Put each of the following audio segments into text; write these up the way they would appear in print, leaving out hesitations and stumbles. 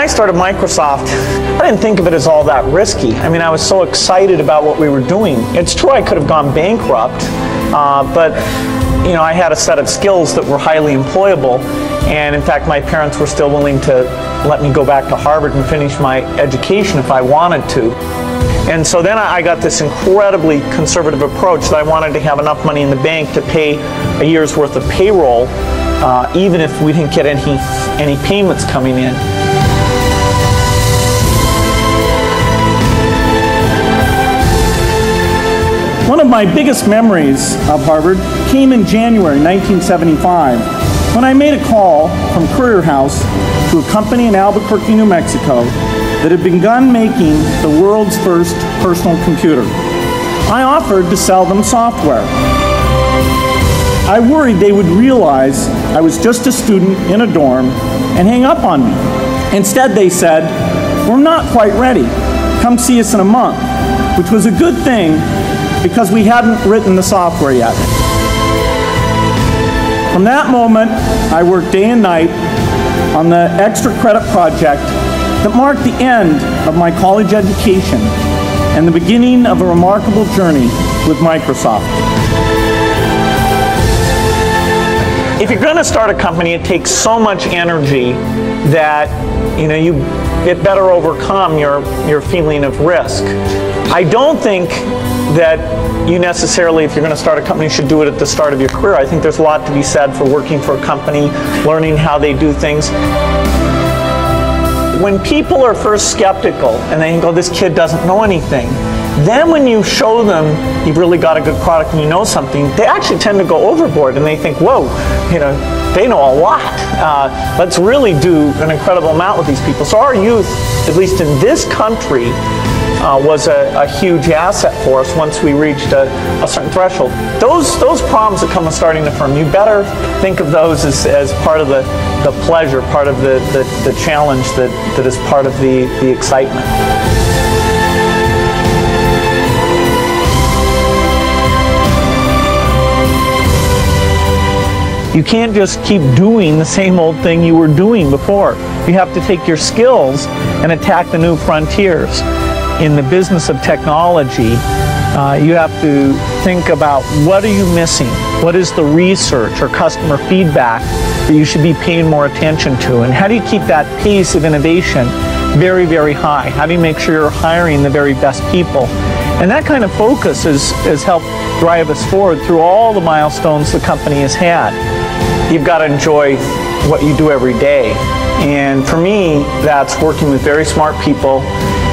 I started Microsoft, I didn't think of it as all that risky. I mean, I was so excited about what we were doing. It's true I could have gone bankrupt, but you know, I had a set of skills that were highly employable, and in fact my parents were still willing to let me go back to Harvard and finish my education if I wanted to. And so then I got this incredibly conservative approach that I wanted to have enough money in the bank to pay a year's worth of payroll, even if we didn't get any payments coming in. One of my biggest memories of Harvard came in January 1975 when I made a call from Courier House to a company in Albuquerque, New Mexico that had begun making the world's first personal computer. I offered to sell them software. I worried they would realize I was just a student in a dorm and hang up on me. Instead, they said, "We're not quite ready. Come see us in a month," which was a good thing because we hadn't written the software yet. From that moment, I worked day and night on the extra credit project that marked the end of my college education and the beginning of a remarkable journey with Microsoft. If you're going to start a company, it takes so much energy that it better overcome your feeling of risk. I don't think that you necessarily, if you're going to start a company, should do it at the start of your career. I think there's a lot to be said for working for a company, learning how they do things. When people are first skeptical and they think, "Oh, this kid doesn't know anything," then when you show them you've really got a good product and you know something, they actually tend to go overboard and they think, "Whoa, they know a lot. Let's really do an incredible amount with these people." So our youth, at least in this country, was a huge asset for us once we reached a certain threshold. Those problems that come with starting a firm, you better think of those as part of the pleasure, part of the challenge that is part of the excitement. You can't just keep doing the same old thing you were doing before. You have to take your skills and attack the new frontiers. In the business of technology, you have to think about what are you missing? What is the research or customer feedback that you should be paying more attention to? And how do you keep that pace of innovation very, very high? How do you make sure you're hiring the very best people? And that kind of focus has helped drive us forward through all the milestones the company has had. You've got to enjoy what you do every day. And for me, that's working with very smart people.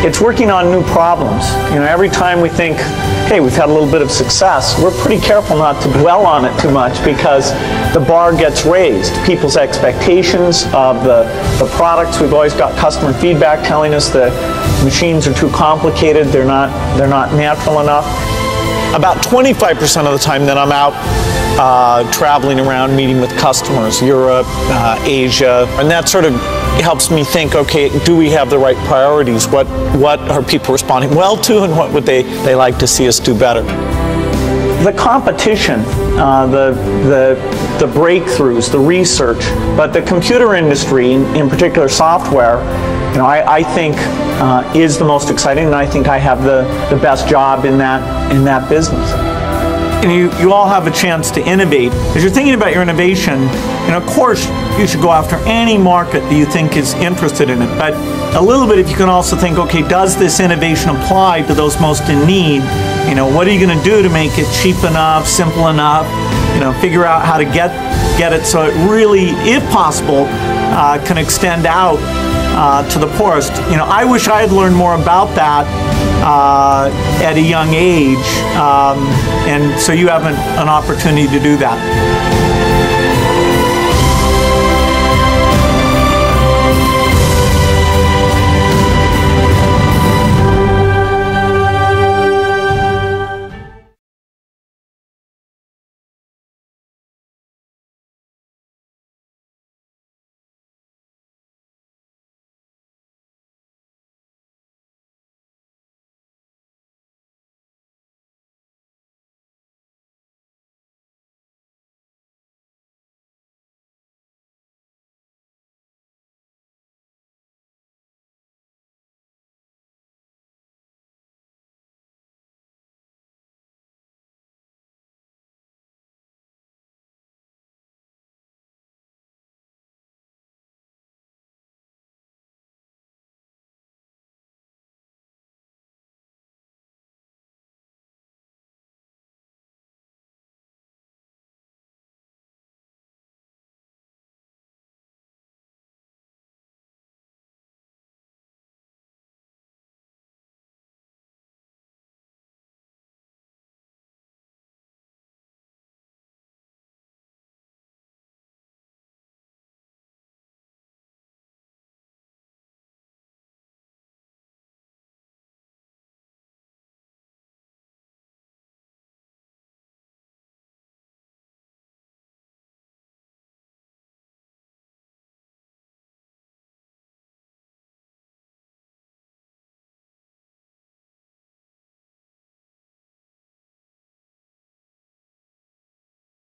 It's working on new problems. Every time we think, hey, we've had a little bit of success, we're pretty careful not to dwell on it too much because the bar gets raised. People's expectations of the products, we've always got customer feedback telling us the machines are too complicated, they're not natural enough. About 25% of the time that I'm out traveling around meeting with customers, Europe, Asia, and that sort of helps me think, okay, do we have the right priorities? What are people responding well to, and what would they like to see us do better? The competition, the breakthroughs, the research, but the computer industry, in particular software, I think is the most exciting, and I think I have the best job in that business. And you all have a chance to innovate. As you're thinking about your innovation, of course you should go after any market that you think is interested in it, but a little bit if you can also think, okay, does this innovation apply to those most in need? What are you going to do to make it cheap enough, simple enough, figure out how to get it so it really, if possible, can extend out to the poorest. I wish I had learned more about that at a young age, and so you have an opportunity to do that.